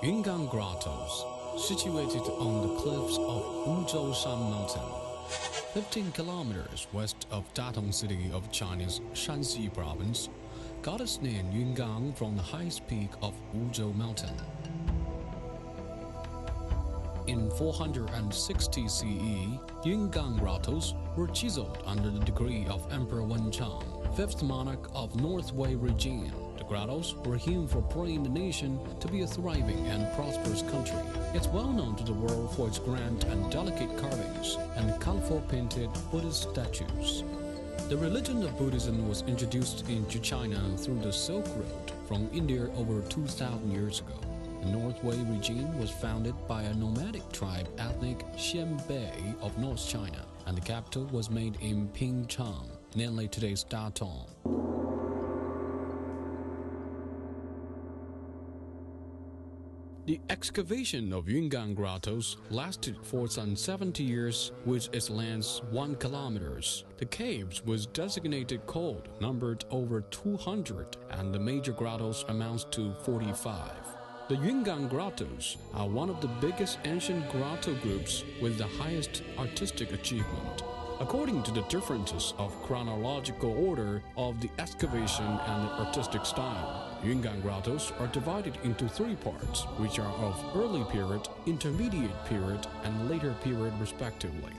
Yungang Grottos, situated on the cliffs of Wuzhoushan Mountain, 15 kilometers west of Datong City of China's Shanxi province, got its name Yungang from the highest peak of Wuzhou Mountain. In 460 CE, Yungang Grottos were chiseled under the decree of Emperor Wenchang, fifth monarch of North Wei region. The grottos were hewn for praying the nation to be a thriving and prosperous country. It's well known to the world for its grand and delicate carvings and colorful painted Buddhist statues. The religion of Buddhism was introduced into China through the Silk Road from India over 2,000 years ago. The North Wei region was founded by a nomadic tribe ethnic Xianbei of North China, and the capital was made in Pingchang, namely today's Datong. The excavation of Yungang Grottos lasted for some 70 years with its length 1 kilometer. The caves was designated cold, numbered over 200, and the major grottos amounts to 45. The Yungang Grottos are one of the biggest ancient grotto groups with the highest artistic achievement. According to the differences of chronological order of the excavation and the artistic style, Yungang Grottos are divided into 3 parts, which are of early period, intermediate period, and later period respectively.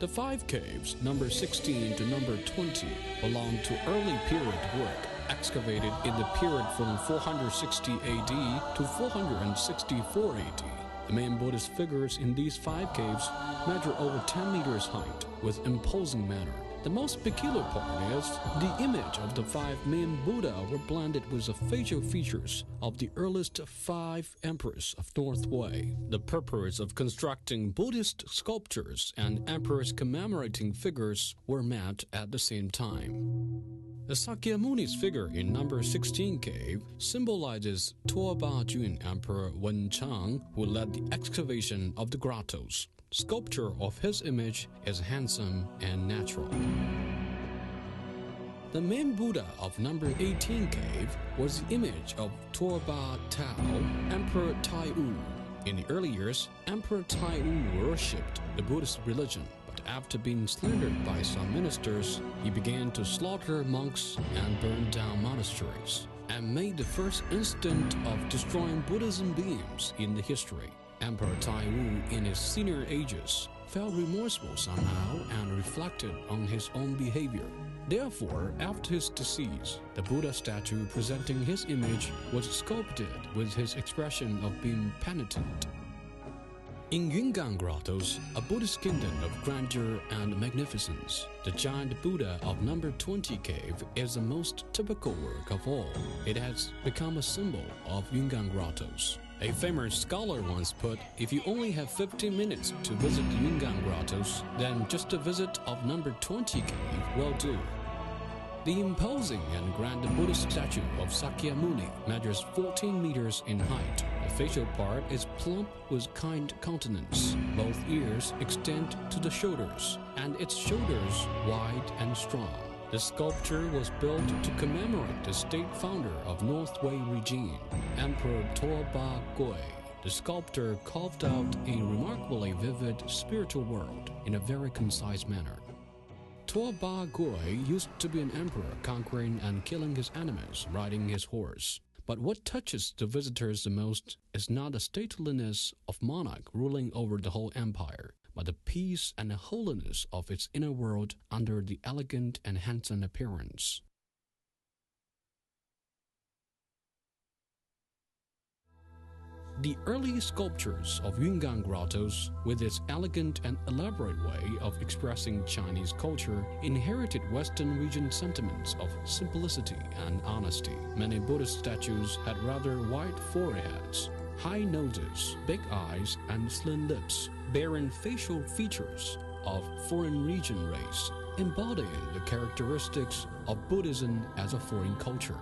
The 5 caves, number 16 to number 20, belong to early period work, excavated in the period from 460 AD to 464 AD. The main Buddhist figures in these 5 caves measure over 10 meters height with imposing manner. The most peculiar part is the image of the 5 main Buddha were blended with the facial features of the earliest 5 emperors of North Wei. The purpose of constructing Buddhist sculptures and emperors commemorating figures were met at the same time. The Sakyamuni's figure in number 16 cave symbolizes Tuoba Jun Emperor Wenchang, who led the excavation of the grottos. Sculpture of his image is handsome and natural. The main Buddha of number 18 cave was the image of Tuoba Tao, Emperor Taiwu. In the early years, Emperor Taiwu worshipped the Buddhist religion. After being slandered by some ministers, he began to slaughter monks and burn down monasteries, and made the first incident of destroying Buddhism beings in the history. Emperor Taiwu, in his senior ages, felt remorseful somehow and reflected on his own behavior. Therefore, after his decease, the Buddha statue presenting his image was sculpted with his expression of being penitent. In Yungang Grottos, a Buddhist kingdom of grandeur and magnificence, the giant Buddha of number 20 cave is the most typical work of all. It has become a symbol of Yungang Grottos. A famous scholar once put, if you only have 15 minutes to visit the Yungang Grottos, then just a visit of number 20 cave will do. The imposing and grand Buddhist statue of Sakyamuni measures 14 meters in height. The facial part is plump with kind countenance. Both ears extend to the shoulders, and its shoulders wide and strong. The sculpture was built to commemorate the state founder of North Wei region, Emperor Tuoba Gui. The sculptor carved out a remarkably vivid spiritual world in a very concise manner. Tuoba Gui used to be an emperor conquering and killing his enemies, riding his horse. But what touches the visitors the most is not the stateliness of monarch ruling over the whole empire, but the peace and the holiness of its inner world under the elegant and handsome appearance. The early sculptures of Yungang Grottos, with its elegant and elaborate way of expressing Chinese culture, inherited Western region sentiments of simplicity and honesty. Many Buddhist statues had rather wide foreheads, high noses, big eyes, and slim lips, bearing facial features of foreign region race, embodying the characteristics of Buddhism as a foreign culture.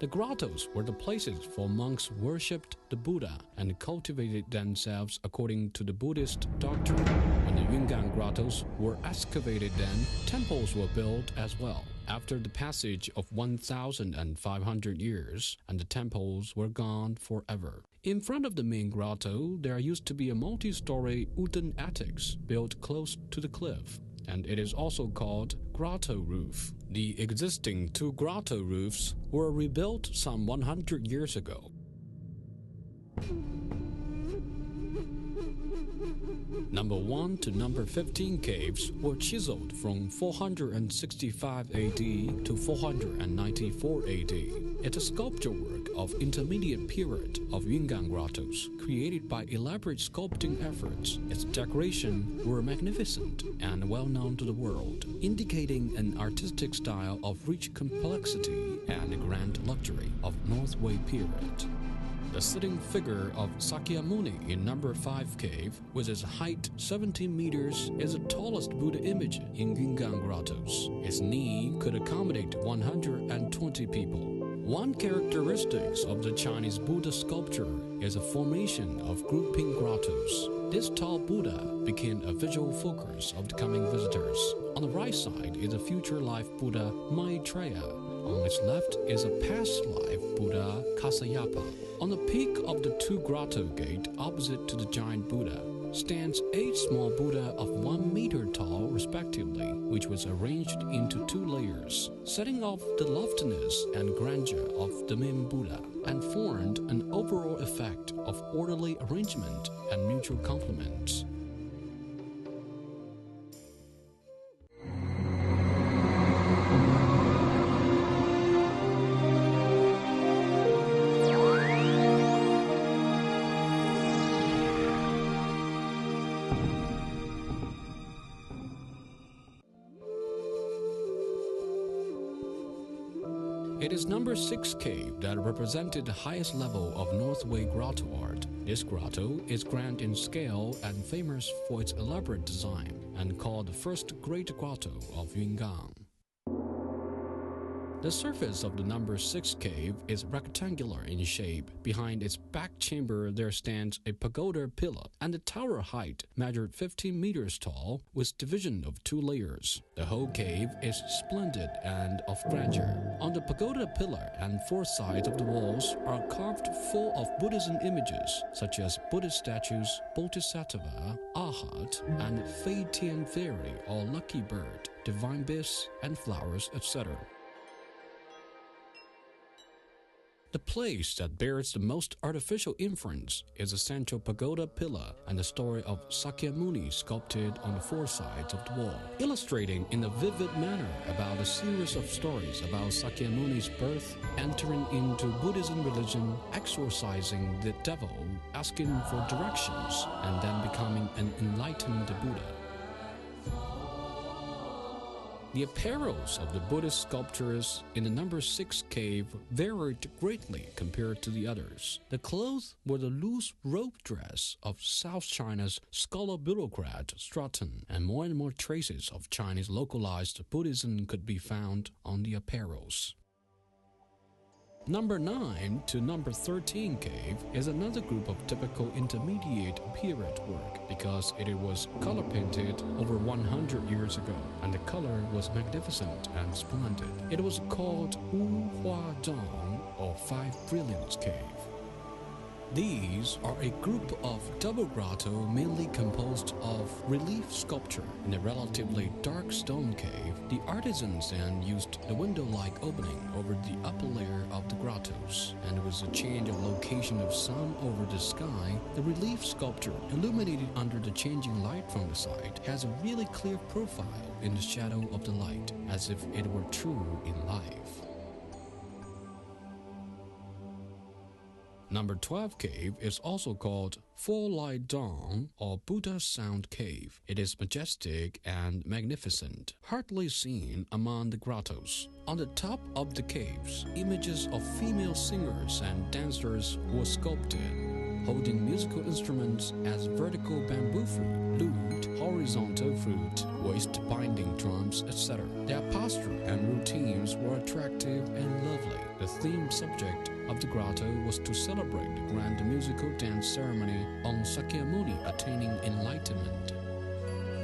The grottos were the places for monks worshipped the Buddha and cultivated themselves according to the Buddhist doctrine. When the Yungang grottos were excavated then, temples were built as well. after the passage of 1,500 years, and the temples were gone forever. In front of the main grotto, there used to be a multi-story wooden attics built close to the cliff, and it is also called grotto roof. The existing two grotto roofs were rebuilt some 100 years ago. Number 1 to number 15 caves were chiseled from 465 AD to 494 AD. It's a sculpture work of intermediate period of Yungang grottos, created by elaborate sculpting efforts. Its decoration were magnificent and well known to the world, indicating an artistic style of rich complexity and grand luxury of North Wei period. The sitting figure of Sakyamuni in number 5 cave, with its height 17 meters, is the tallest Buddha image in Yungang grottos. Its knee could accommodate 120 people. One characteristic of the Chinese Buddha sculpture is a formation of grouping grottos. This tall Buddha became a visual focus of the coming visitors. On the right side is a future life Buddha Maitreya. On its left is a past life Buddha Kasayapa. On the peak of the two grotto gate opposite to the giant Buddha stands 8 small Buddha of 1 meter tall respectively, which was arranged into 2 layers, setting off the loftiness and grandeur of the main Buddha, and formed an overall effect of orderly arrangement and mutual complements. It is number 6 cave that represented the highest level of North Wei grotto art. This grotto is grand in scale and famous for its elaborate design, and called the first great grotto of Yungang. The surface of the number 6 cave is rectangular in shape. Behind its back chamber there stands a pagoda pillar, and the tower height measured 15 meters tall, with division of 2 layers. The whole cave is splendid and of grandeur. On the pagoda pillar and 4 sides of the walls are carved full of Buddhism images, such as Buddhist statues, Bodhisattva, Arhat, and Fei Tian Fairy or Lucky Bird, divine beasts and flowers, etc. The place that bears the most artificial influence is the central pagoda pillar and the story of Sakyamuni sculpted on the 4 sides of the wall, illustrating in a vivid manner about a series of stories about Sakyamuni's birth, entering into Buddhism religion, exorcising the devil, asking for directions, and then becoming an enlightened Buddha. The apparels of the Buddhist sculptures in the number 6 cave varied greatly compared to the others. The clothes were the loose robe dress of South China's scholar bureaucrat Stratton, and more traces of Chinese localized Buddhism could be found on the apparels. Number 9 to number 13 cave is another group of typical intermediate period work because it was color painted over 100 years ago, and the color was magnificent and splendid. It was called Wu Hua Dong, or 5 Brilliance Cave. These are a group of double grotto mainly composed of relief sculpture. In a relatively dark stone cave, the artisans then used the window-like opening over the upper layer of the grottos, and with a change of location of sun over the sky, the relief sculpture, illuminated under the changing light from the side, has a really clear profile in the shadow of the light, as if it were true in life. Number 12 cave is also called Fo Lai Dong, or Buddha Sound Cave. It is majestic and magnificent, hardly seen among the grottos. On the top of the caves, images of female singers and dancers were sculpted, holding musical instruments as vertical bamboo flute, lute, horizontal flute, waist-binding drums, etc. Their posture and routines were attractive and lovely. The theme subject of the grotto was to celebrate the grand musical dance ceremony on Sakyamuni attaining enlightenment.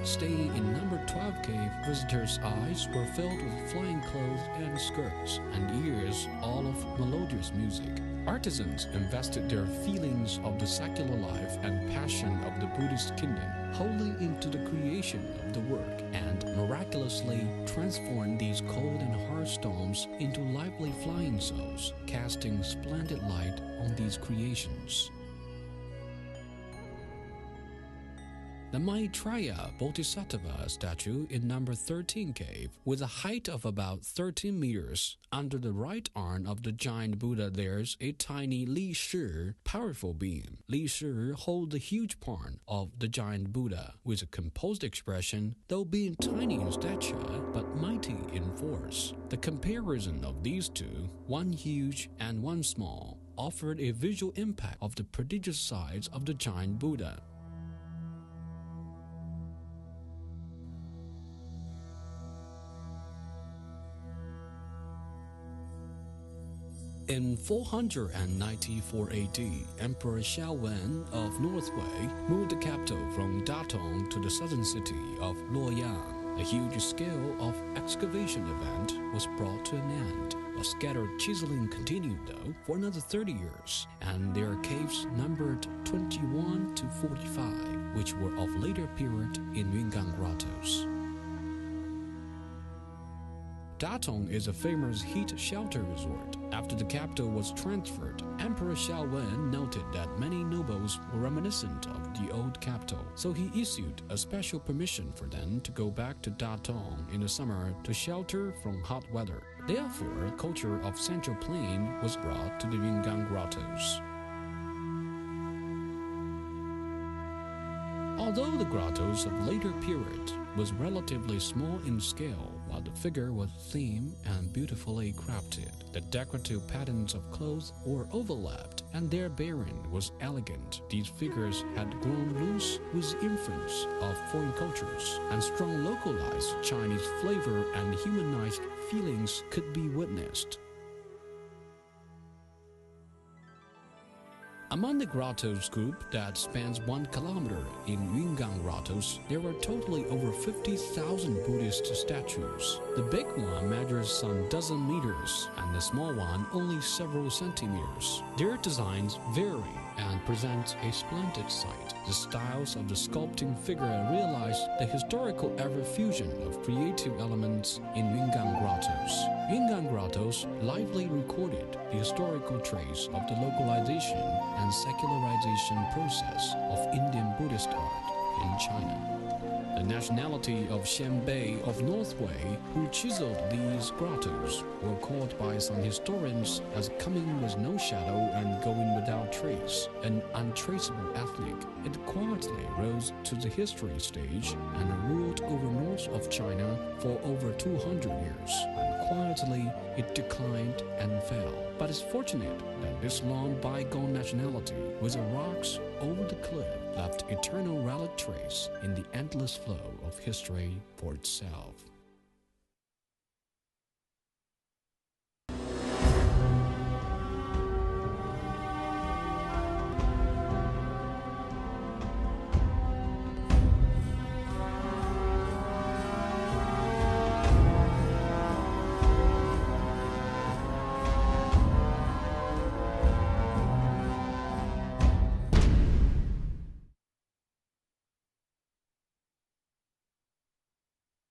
Staying in number 12 cave, visitors' eyes were filled with flying clothes and skirts, and ears all of melodious music. Artisans invested their feelings of the secular life and passion of the Buddhist kingdom wholly into the creation of the work, and miraculously transformed these cold and harsh stones into lively flying souls, casting splendid light on these creations. The Maitreya Bodhisattva statue in number 13 cave, with a height of about 13 meters, under the right arm of the giant Buddha there's a tiny Li Shi, powerful being. Li Shi holds the huge palm of the giant Buddha, with a composed expression, though being tiny in stature, but mighty in force. The comparison of these two, one huge and one small, offered a visual impact of the prodigious size of the giant Buddha. In 494 AD, Emperor Xiaowen of North Wei moved the capital from Datong to the southern city of Luoyang. A huge scale of excavation event was brought to an end. A scattered chiseling continued, though, for another 30 years, and their caves numbered 21 to 45, which were of later period in Yungang grottos. Datong is a famous heat shelter resort. After the capital was transferred, Emperor Xiaowen noted that many nobles were reminiscent of the old capital, so he issued a special permission for them to go back to Datong in the summer to shelter from hot weather. Therefore, a culture of Central Plain was brought to the Yungang grottos. Although the grottos of later period was relatively small in scale, while the figure was thin and beautifully crafted, the decorative patterns of clothes were overlapped, and their bearing was elegant. These figures had grown loose with influence of foreign cultures, and strong localized Chinese flavor and humanized feelings could be witnessed. Among the grottos group that spans 1 kilometer in Yungang grottos, there were totally over 50,000 Buddhist statues. The big one measures some dozen meters, and the small one only several centimeters. Their designs vary and present a splendid sight. The styles of the sculpting figure realize the historical ever-fusion of creative elements in Yungang grottos. Yungang grottos lively recorded the historical trace of the localization and secularization process of Indian Buddhist art in China. The nationality of Xianbei of North Wei, who chiseled these grottos, were called by some historians as coming with no shadow and going without trace, an untraceable ethnic. It quietly rose to the history stage and ruled over north of China for over 200 years, and quietly it declined and fell. But it's fortunate that this long bygone nationality, with the rocks over the cliff, left eternal relic trace in the endless flow of history for itself.